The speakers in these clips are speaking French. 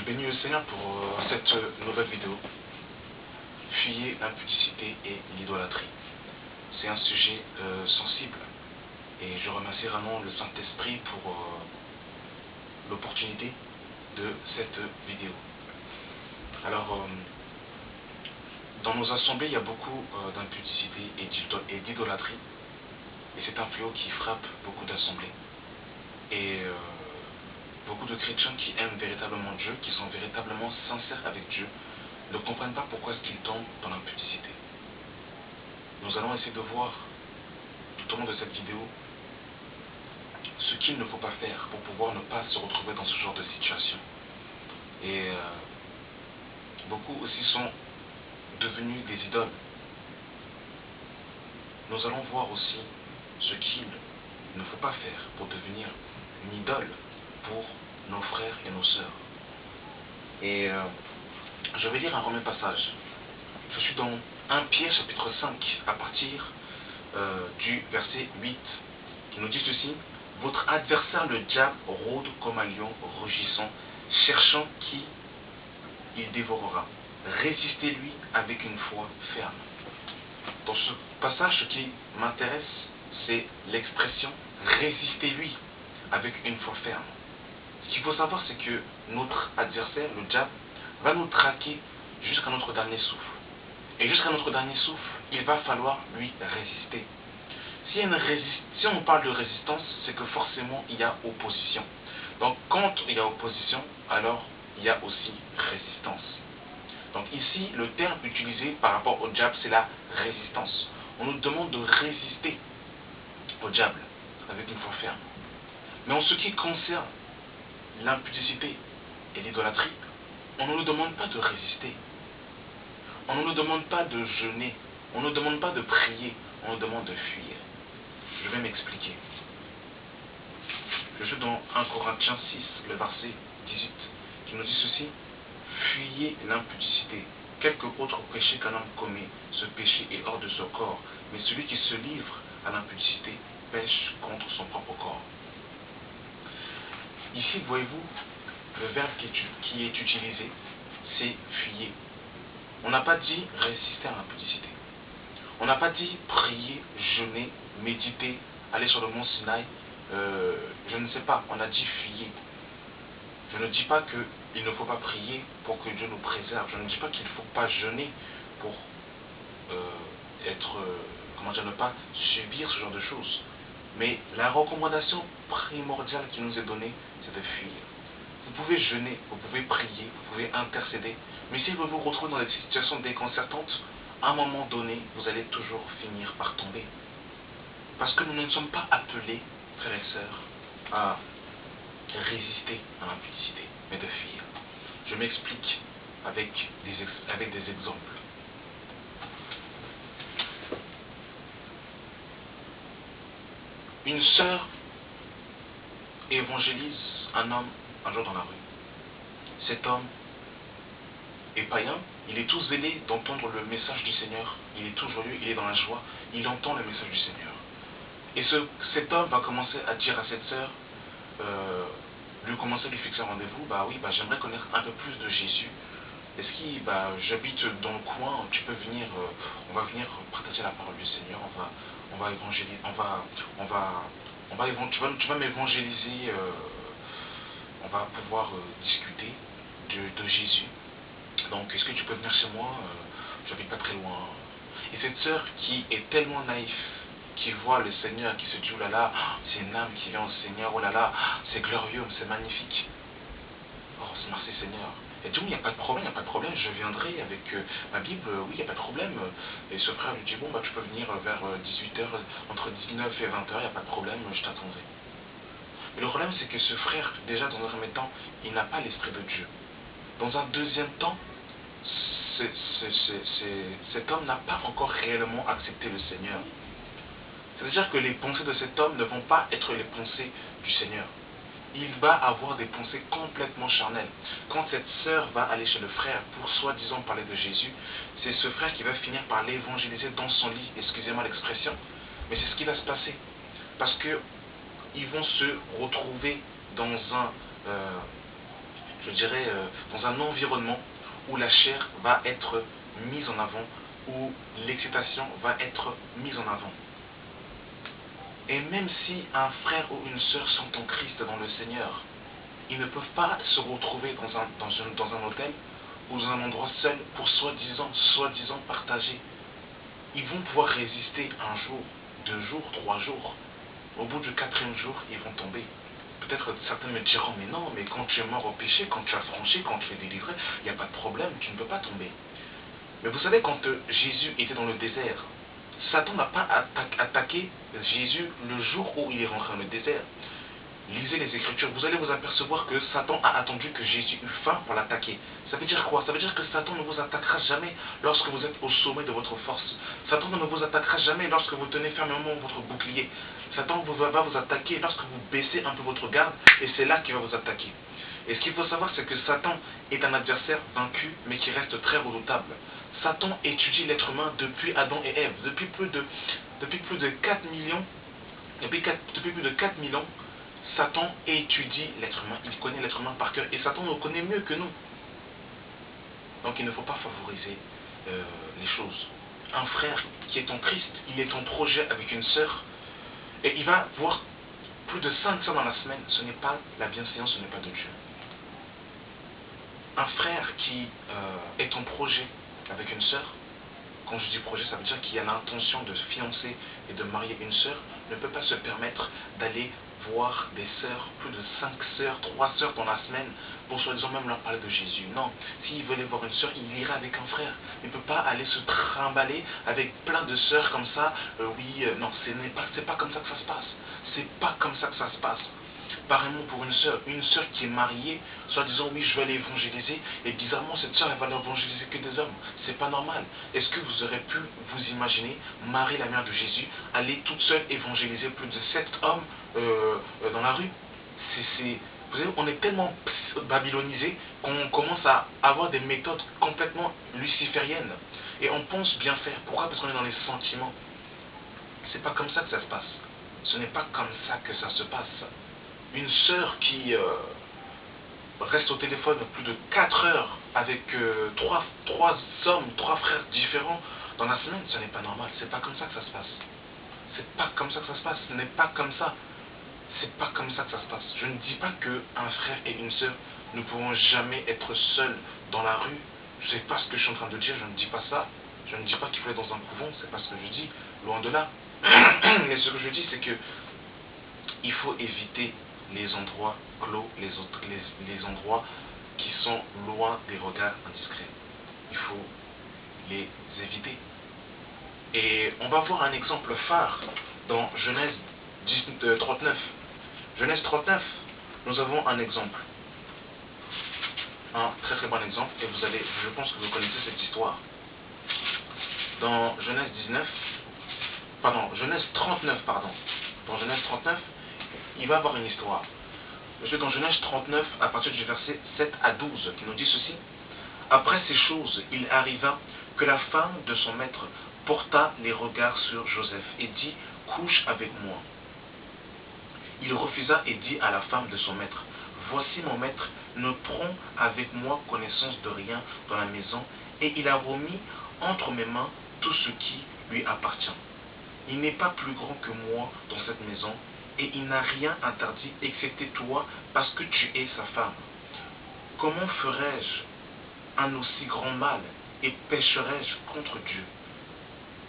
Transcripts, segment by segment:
bénis le Seigneur pour cette nouvelle vidéo. Fuyez l'impudicité et l'idolâtrie. C'est un sujet sensible et je remercie vraiment le Saint-Esprit pour l'opportunité de cette vidéo. Alors, dans nos assemblées, il y a beaucoup d'impudicité et d'idolâtrie, et c'est un fléau qui frappe beaucoup d'assemblées. Et beaucoup de chrétiens qui aiment véritablement Dieu, qui sont véritablement sincères avec Dieu, ne comprennent pas pourquoi est-ce qu'ils tombent dans l'impudicité. Nous allons essayer de voir tout au long de cette vidéo ce qu'il ne faut pas faire pour pouvoir ne pas se retrouver dans ce genre de situation. Et beaucoup aussi sont devenus des idoles. Nous allons voir aussi ce qu'il ne faut pas faire pour devenir une idole pour nos frères et nos sœurs. Et je vais lire un premier passage. Je suis dans 1 Pierre chapitre 5 à partir du verset 8 qui nous dit ceci: votre adversaire le diable rôde comme un lion rugissant, cherchant qui il dévorera. Résistez-lui avec une foi ferme. Dans ce passage, ce qui m'intéresse, c'est l'expression résistez-lui avec une foi ferme. Ce qu'il faut savoir, c'est que notre adversaire, le diable, va nous traquer jusqu'à notre dernier souffle. Et jusqu'à notre dernier souffle, il va falloir lui résister. Si on parle de résistance, c'est que forcément il y a opposition. Donc quand il y a opposition, alors il y a aussi résistance. Donc ici, le terme utilisé par rapport au diable, c'est la résistance. On nous demande de résister au diable avec une foi ferme. Mais en ce qui concerne l'impudicité et l'idolâtrie, on ne nous demande pas de résister. On ne nous demande pas de jeûner. On ne nous demande pas de prier. On nous demande de fuir. Je vais m'expliquer. Je suis dans 1 Corinthiens 6, le verset 18, qui nous dit ceci: fuyez l'impudicité. Quelque autre péché qu'un homme commet, ce péché est hors de son corps, mais celui qui se livre à l'impudicité pêche contre son propre corps. Ici, voyez-vous, le verbe qui est utilisé, c'est fuyer. On n'a pas dit résister à l'impudicité. On n'a pas dit prier, jeûner, méditer, aller sur le mont Sinaï, je ne sais pas, on a dit fuyer. Je ne dis pas qu'il ne faut pas prier pour que Dieu nous préserve. Je ne dis pas qu'il ne faut pas jeûner pour ne pas subir ce genre de choses. Mais la recommandation primordiale qui nous est donnée, c'est de fuir. Vous pouvez jeûner, vous pouvez prier, vous pouvez intercéder, mais si vous vous retrouvez dans des situations déconcertantes, à un moment donné, vous allez toujours finir par tomber. Parce que nous ne sommes pas appelés, frères et sœurs, à résister à l'impudicité, mais de fuir. Je m'explique avec des exemples. Une sœur évangélise un homme un jour dans la rue. Cet homme est païen, il est tout zélé d'entendre le message du Seigneur, il est tout joyeux, il est dans la joie, il entend le message du Seigneur. Et cet homme va commencer à dire à cette sœur, lui commencer à lui fixer un rendez-vous, j'aimerais connaître un peu plus de Jésus. Est-ce que j'habite dans le coin, tu peux venir, on va venir partager la parole du Seigneur, on va évangéliser, tu vas m'évangéliser, on va pouvoir discuter de Jésus. Donc est-ce que tu peux venir chez moi, j'habite pas très loin. Et cette sœur qui est tellement naïve, qui voit le Seigneur, qui se dit oh là là, c'est une âme qui vient au Seigneur, oh là là, c'est glorieux, c'est magnifique. Oh, merci Seigneur. Elle dit oui, il n'y a pas de problème, je viendrai avec ma Bible, oui, il n'y a pas de problème. Et ce frère lui dit bon, tu peux venir vers 18h, entre 19 et 20h, il n'y a pas de problème, je t'attendrai. Mais le problème, c'est que ce frère, déjà dans un premier temps, il n'a pas l'esprit de Dieu. Dans un deuxième temps, cet homme n'a pas encore réellement accepté le Seigneur. C'est-à-dire que les pensées de cet homme ne vont pas être les pensées du Seigneur. Il va avoir des pensées complètement charnelles. Quand cette sœur va aller chez le frère pour soi-disant parler de Jésus, c'est ce frère qui va finir par l'évangéliser dans son lit, excusez-moi l'expression, mais c'est ce qui va se passer. Parce qu'ils vont se retrouver dans je dirais, dans un environnement où la chair va être mise en avant, où l'excitation va être mise en avant. Et même si un frère ou une sœur sont en Christ dans le Seigneur, ils ne peuvent pas se retrouver dans un hôtel ou dans un endroit seul pour soi-disant partager. Ils vont pouvoir résister un jour, 2 jours, 3 jours. Au bout du 4e jour, ils vont tomber. Peut-être certains me diront, mais non, mais quand tu es mort au péché, quand tu as franchi, quand tu es délivré, il n'y a pas de problème, tu ne peux pas tomber. Mais vous savez, quand Jésus était dans le désert, Satan n'a pas attaqué Jésus le jour où il est rentré dans le désert. Lisez les Écritures, vous allez vous apercevoir que Satan a attendu que Jésus eût faim pour l'attaquer. Ça veut dire quoi? Ça veut dire que Satan ne vous attaquera jamais lorsque vous êtes au sommet de votre force. Satan ne vous attaquera jamais lorsque vous tenez fermement votre bouclier. Satan va vous attaquer lorsque vous baissez un peu votre garde, et c'est là qu'il va vous attaquer. Et ce qu'il faut savoir, c'est que Satan est un adversaire vaincu, mais qui reste très redoutable. Satan étudie l'être humain depuis Adam et Ève, depuis plus de 4 millions, depuis plus de 4000 ans. Satan étudie l'être humain, il connaît l'être humain par cœur, et Satan nous connaît mieux que nous. Donc il ne faut pas favoriser les choses. Un frère qui est en Christ, il est en projet avec une sœur, et il va voir plus de 5 sœurs dans la semaine. Ce n'est pas la bienséance, ce n'est pas de Dieu. Un frère qui est en projet avec une sœur, quand je dis projet, ça veut dire qu'il a l'intention de fiancer et de marier une sœur, ne peut pas se permettre d'aller voir des sœurs, plus de 5 sœurs, 3 sœurs dans la semaine, pour soi-disant même leur parler de Jésus. Non, s'il veut aller voir une sœur, il ira avec un frère. Il ne peut pas aller se trimballer avec plein de sœurs comme ça. Non, c'est pas comme ça que ça se passe. C'est pas comme ça que ça se passe. Pareillement pour une sœur qui est mariée, soit disant oui je vais aller évangéliser, et bizarrement cette sœur elle va n'évangéliser que des hommes. C'est pas normal. Est-ce que vous aurez pu vous imaginer Marie la mère de Jésus aller toute seule évangéliser plus de 7 hommes dans la rue? Vous savez, on est tellement babylonisé qu'on commence à avoir des méthodes complètement lucifériennes, et on pense bien faire. Pourquoi? Parce qu'on est dans les sentiments. C'est pas comme ça que ça se passe. Ce n'est pas comme ça que ça se passe. Une sœur qui reste au téléphone plus de 4 heures avec 3 hommes, 3 frères différents dans la semaine, ce n'est pas normal. C'est pas comme ça que ça se passe. C'est pas comme ça que ça se passe. Ce n'est pas comme ça. C'est pas comme ça que ça se passe. Je ne dis pas qu'un frère et une sœur ne pourront jamais être seuls dans la rue. Je sais pas ce que je suis en train de dire, je ne dis pas ça. Je ne dis pas qu'il faut être dans un couvent, c'est pas ce que je dis, loin de là. Mais ce que je dis, c'est que il faut éviter les endroits clos, les endroits qui sont loin des regards indiscrets. Il faut les éviter. Et on va voir un exemple phare dans Genèse 39. Genèse 39, nous avons un exemple. Un très très bon exemple, et je pense que vous connaissez cette histoire. Dans Genèse 39, dans Genèse 39, il va y avoir une histoire. Je suis dans Genèse 39, à partir du verset 7 à 12, qui nous dit ceci. Après ces choses, il arriva que la femme de son maître porta les regards sur Joseph et dit, couche avec moi. Il refusa et dit à la femme de son maître, voici mon maître ne prend avec moi connaissance de rien dans la maison, et il a remis entre mes mains tout ce qui lui appartient. Il n'est pas plus grand que moi dans cette maison, et il n'a rien interdit excepté toi, parce que tu es sa femme. Comment ferais-je un aussi grand mal, et pécherais-je contre Dieu?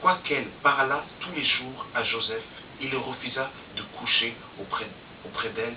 Quoiqu'elle parlât tous les jours à Joseph, il refusa de coucher auprès d'elle,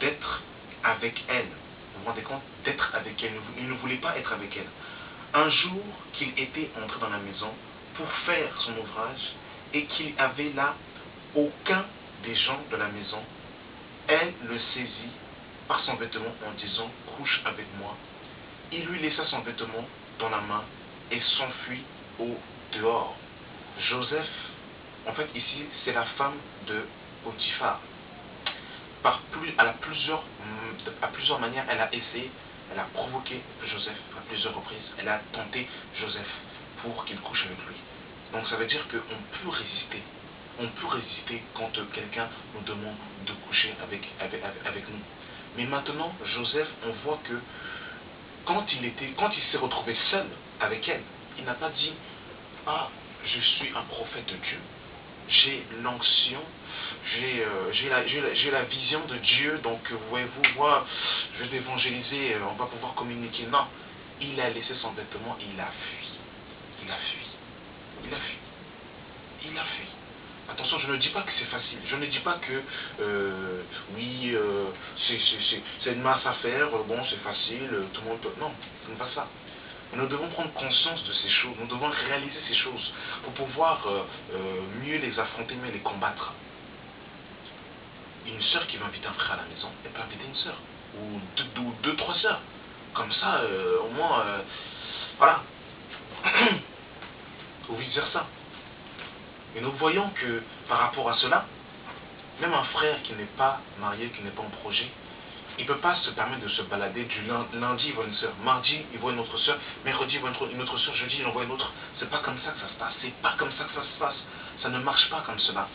d'être avec elle. Vous vous rendez compte? D'être avec elle. Il ne voulait pas être avec elle. Un jour qu'il était entré dans la maison pour faire son ouvrage, et qu'il avait là aucun des gens de la maison, elle le saisit par son vêtement en disant, couche avec moi. Il lui laissa son vêtement dans la main et s'enfuit au dehors. Joseph, en fait ici, c'est la femme de Potiphar. À plusieurs manières, elle a essayé, elle a provoqué Joseph à plusieurs reprises. Elle a tenté Joseph pour qu'il couche avec lui. Donc ça veut dire qu'on peut résister. On peut résister quand quelqu'un nous demande de coucher avec nous. Mais maintenant, Joseph, on voit que quand il s'est retrouvé seul avec elle, il n'a pas dit, ah, je suis un prophète de Dieu, j'ai l'onction, j'ai la vision de Dieu, donc voyez-vous, moi, je vais évangéliser, on va pouvoir communiquer. Non, il a laissé son vêtement, il a fui. Il a fui. Il a fui. Il a fui. Attention, je ne dis pas que c'est facile. Je ne dis pas que, oui, c'est une masse à faire, bon, c'est facile, tout le monde peut. Non, ce n'est pas ça. Nous devons prendre conscience de ces choses, nous devons réaliser ces choses pour pouvoir mieux les affronter, mieux les combattre. Une sœur qui va inviter un frère à la maison, elle peut inviter une sœur, ou deux, trois sœurs. Comme ça, au moins, voilà. Ou vice versa. Et nous voyons que par rapport à cela, même un frère qui n'est pas marié, qui n'est pas en projet, il ne peut pas se permettre de se balader du lundi, il voit une soeur, mardi, il voit une autre soeur, mercredi, il voit une autre soeur, jeudi, il en voit une autre. C'est pas comme ça que ça se passe, c'est pas comme ça que ça se passe. Ça ne marche pas comme cela.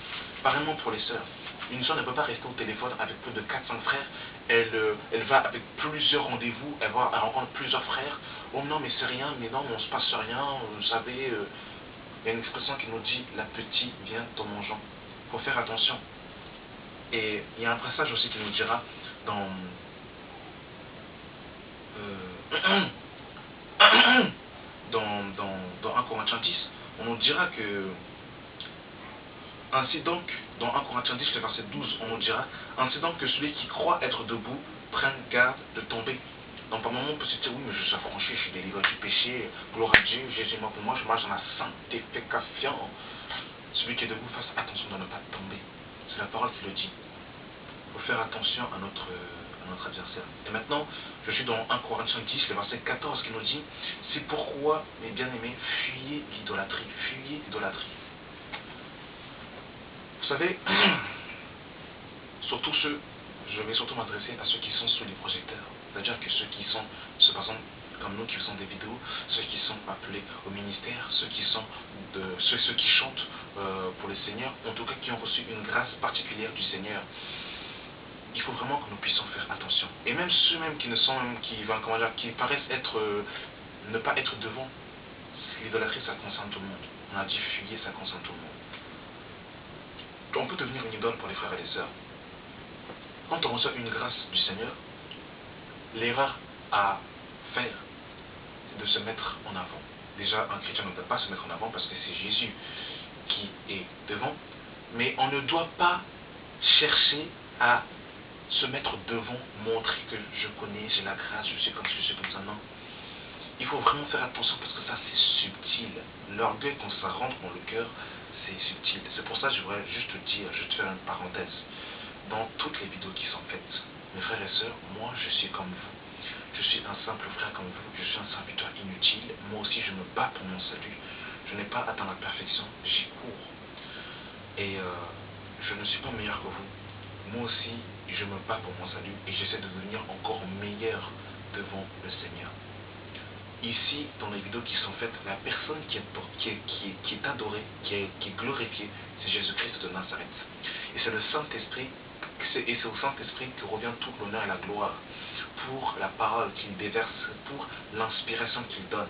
Pareillement pour les sœurs. Une soeur ne peut pas rester au téléphone avec plus de 4-5 frères. Elle va avec plusieurs rendez-vous, elle rencontre plusieurs frères. Oh non, mais c'est rien, mais non, mais on se passe rien, vous savez. Il y a une expression qui nous dit, la petite vient en mangeant. Il faut faire attention. Et il y a un passage aussi qui nous dira, dans, dans 1 Corinthiens 10, on nous dira que, ainsi donc, dans 1 Corinthiens 10, le verset 12, on nous dira, ainsi donc que celui qui croit être debout prenne garde de tomber. Donc par moment on peut se dire, oui, mais je suis affranchi, je suis délivré du péché, gloire à Dieu, Jésus moi pour moi, je marche dans la sanctification. Celui qui est debout fasse attention de ne pas tomber. C'est la parole qui le dit. Il faut faire attention à notre adversaire. Et maintenant, je suis dans 1 Corinthiens 10, le verset 14 qui nous dit, c'est pourquoi, mes bien-aimés, fuyez l'idolâtrie. Fuyez l'idolâtrie. Vous savez, surtout ceux, je vais surtout m'adresser à ceux qui sont sous les projecteurs. C'est-à-dire que ceux qui sont, par exemple, comme nous qui faisons des vidéos, ceux qui sont appelés au ministère, ceux qui chantent pour le Seigneur, en tout cas qui ont reçu une grâce particulière du Seigneur. Il faut vraiment que nous puissions faire attention. Et même ceux-mêmes qui ne sont, qui paraissent ne pas être devant, l'idolâtrie, ça concerne tout le monde. On a dit fuyer, ça concerne tout le monde. On peut devenir une idole pour les frères et les sœurs. Quand on reçoit une grâce du Seigneur, l'erreur à faire, c'est de se mettre en avant. Déjà, un chrétien ne doit pas se mettre en avant parce que c'est Jésus qui est devant. Mais on ne doit pas chercher à se mettre devant, montrer que je connais, j'ai la grâce, je suis comme ça, non. Il faut vraiment faire attention parce que ça c'est subtil. L'orgueil quand ça rentre dans le cœur, c'est subtil. C'est pour ça que je voudrais juste faire une parenthèse. Dans toutes les vidéos qui sont faites, mes frères et sœurs, moi je suis comme vous. Je suis un simple frère comme vous, je suis un serviteur inutile. Moi aussi je me bats pour mon salut. Je n'ai pas atteint la perfection, j'y cours. Et je ne suis pas meilleur que vous. Moi aussi, je me bats pour mon salut et j'essaie de devenir encore meilleur devant le Seigneur. Ici, dans les vidéos qui sont faites, la personne qui est adorée, qui est glorifiée, c'est Jésus-Christ de Nazareth. Et c'est le Saint-Esprit, et c'est au Saint-Esprit que revient tout l'honneur et la gloire pour la parole qu'il déverse, pour l'inspiration qu'il donne.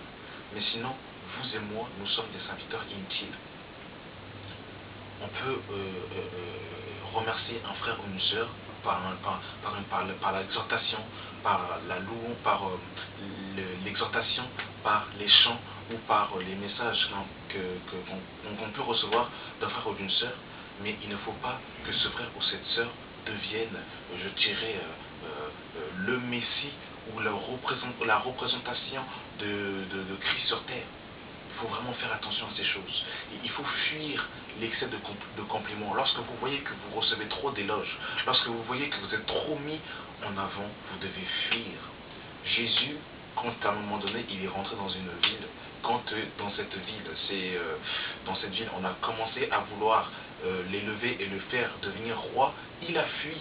Mais sinon, vous et moi, nous sommes des serviteurs inutiles. On peut remercier un frère ou une sœur par l'exhortation, par la louange, par l'exhortation, par les chants ou par les messages qu'on peut recevoir d'un frère ou d'une sœur, mais il ne faut pas que ce frère ou cette sœur devienne, je dirais, le Messie ou la représentation de Christ sur terre. Il faut vraiment faire attention à ces choses. Il faut fuir l'excès de compliments. Lorsque vous voyez que vous recevez trop d'éloges, lorsque vous voyez que vous êtes trop mis en avant, vous devez fuir. Jésus, quand à un moment donné, il est rentré dans une ville, quand dans cette ville, on a commencé à vouloir l'élever et le faire devenir roi, il a fui.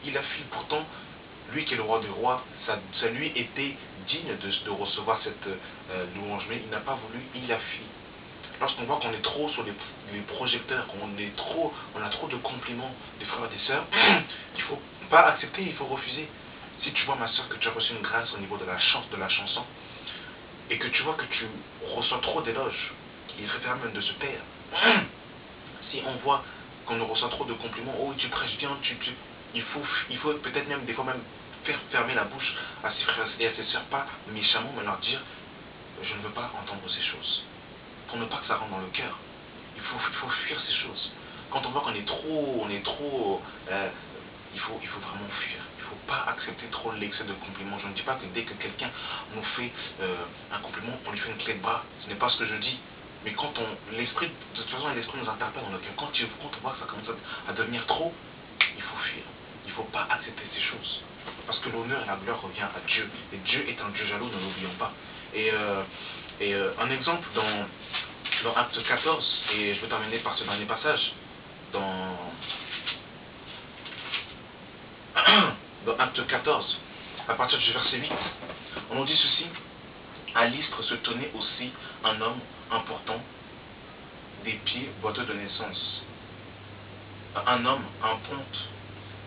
Il a fui. Pourtant, lui qui est le roi des rois, ça lui était digne de recevoir cette louange, mais il n'a pas voulu, il a fui. Lorsqu'on voit qu'on est trop sur les projecteurs, on a trop de compliments des frères et des sœurs, il ne faut pas accepter, il faut refuser. Si tu vois, ma soeur, que tu as reçu une grâce au niveau de la chanson, et que tu vois que tu reçois trop d'éloges, il serait même de se taire. Si on voit qu'on nous reçoit trop de compliments, oh tu prêches bien, il faut peut-être même des fois même faire fermer la bouche à ses frères et à ses sœurs, pas méchamment, mais leur dire je ne veux pas entendre ces choses. Pour ne pas que ça rentre dans le cœur. Il faut fuir ces choses. Quand on voit qu'on est trop, il faut vraiment fuir. Il ne faut pas accepter trop l'excès de compliments. Je ne dis pas que dès que quelqu'un nous fait un compliment, on lui fait une clé de bras. Ce n'est pas ce que je dis. Mais quand l'esprit, de toute façon, l'esprit nous interpelle dans le cœur. Quand on voit que ça commence à devenir trop, il faut fuir. Il ne faut pas accepter ces choses. Parce que l'honneur et la gloire revient à Dieu. Et Dieu est un Dieu jaloux, ne l'oublions pas. Un exemple dans Acte 14, et je vais terminer par ce dernier passage, dans Acte 14, à partir du verset 8, on nous dit ceci: à Lystre se tenait aussi un homme important, des pieds boiteux de naissance. Un homme en ponte,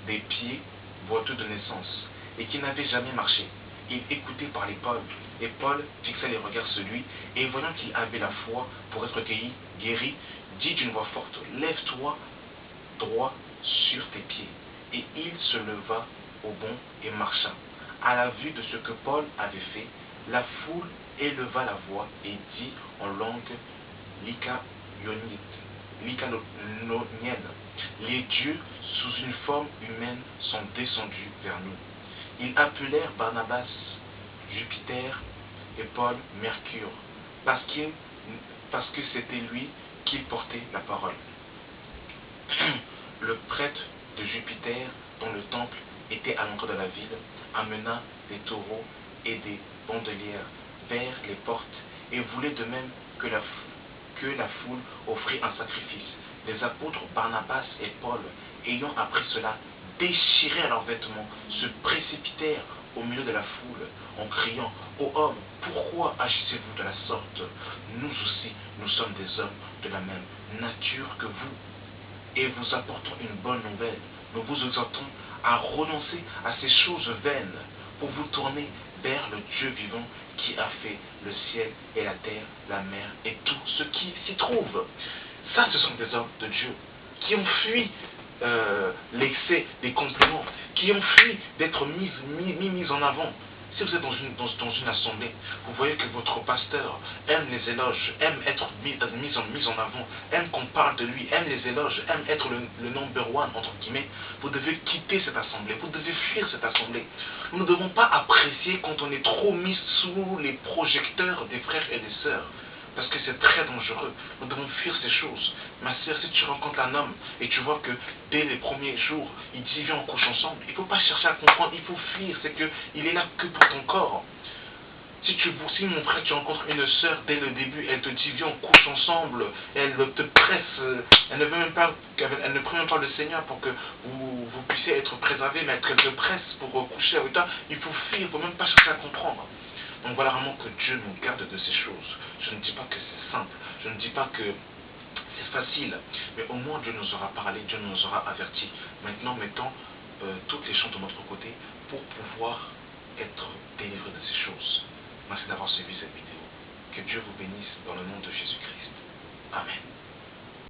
des pieds boiteux de naissance, et qui n'avait jamais marché. Il écoutait parler Paul, et Paul fixa les regards sur lui, et voyant qu'il avait la foi pour être guéri, dit d'une voix forte: lève-toi droit sur tes pieds. Et il se leva au bond et marcha. À la vue de ce que Paul avait fait, la foule éleva la voix et dit en langue lycaonienne: les dieux sous une forme humaine sont descendus vers nous. Ils appelèrent Barnabas Jupiter et Paul Mercure, parce que c'était lui qui portait la parole. Le prêtre de Jupiter, dont le temple était à l'entrée de la ville, amena des taureaux et des bandelières vers les portes et voulait de même que la foule offrit un sacrifice. Les apôtres Barnabas et Paul, ayant appris cela, déchirèrent leurs vêtements, se précipitèrent au milieu de la foule en criant: ô hommes, pourquoi agissez-vous de la sorte? Nous aussi, nous sommes des hommes de la même nature que vous, et vous apportons une bonne nouvelle. Nous vous exhortons à renoncer à ces choses vaines pour vous tourner vers le Dieu vivant qui a fait le ciel et la terre, la mer et tout ce qui s'y trouve. Ça, ce sont des hommes de Dieu qui ont fui l'excès des compliments, qui ont fui d'être mis en avant. Si vous êtes dans une assemblée, vous voyez que votre pasteur aime les éloges, aime être mis en avant, aime qu'on parle de lui, aime les éloges, aime être le number one, entre guillemets, vous devez quitter cette assemblée, vous devez fuir cette assemblée. Nous ne devons pas apprécier quand on est trop mis sous les projecteurs des frères et des sœurs, parce que c'est très dangereux. Nous devons fuir ces choses. Ma sœur, si tu rencontres un homme et tu vois que dès les premiers jours, il dit viens on couche ensemble, il ne faut pas chercher à comprendre, il faut fuir, c'est qu'il est là que pour ton corps. Si mon frère, tu rencontres une sœur, dès le début, elle te dit viens on couche ensemble, elle te presse, elle ne prie même pas le Seigneur pour que vous puissiez être préservés, mais elle te presse pour coucher avec toi, il faut fuir, il ne faut même pas chercher à comprendre. Donc voilà vraiment que Dieu nous garde de ces choses. Je ne dis pas que c'est simple, je ne dis pas que c'est facile, mais au moins Dieu nous aura parlé, Dieu nous aura avertis. Maintenant, mettons toutes les chances de notre côté pour pouvoir être délivrés de ces choses. Merci d'avoir suivi cette vidéo. Que Dieu vous bénisse dans le nom de Jésus-Christ. Amen.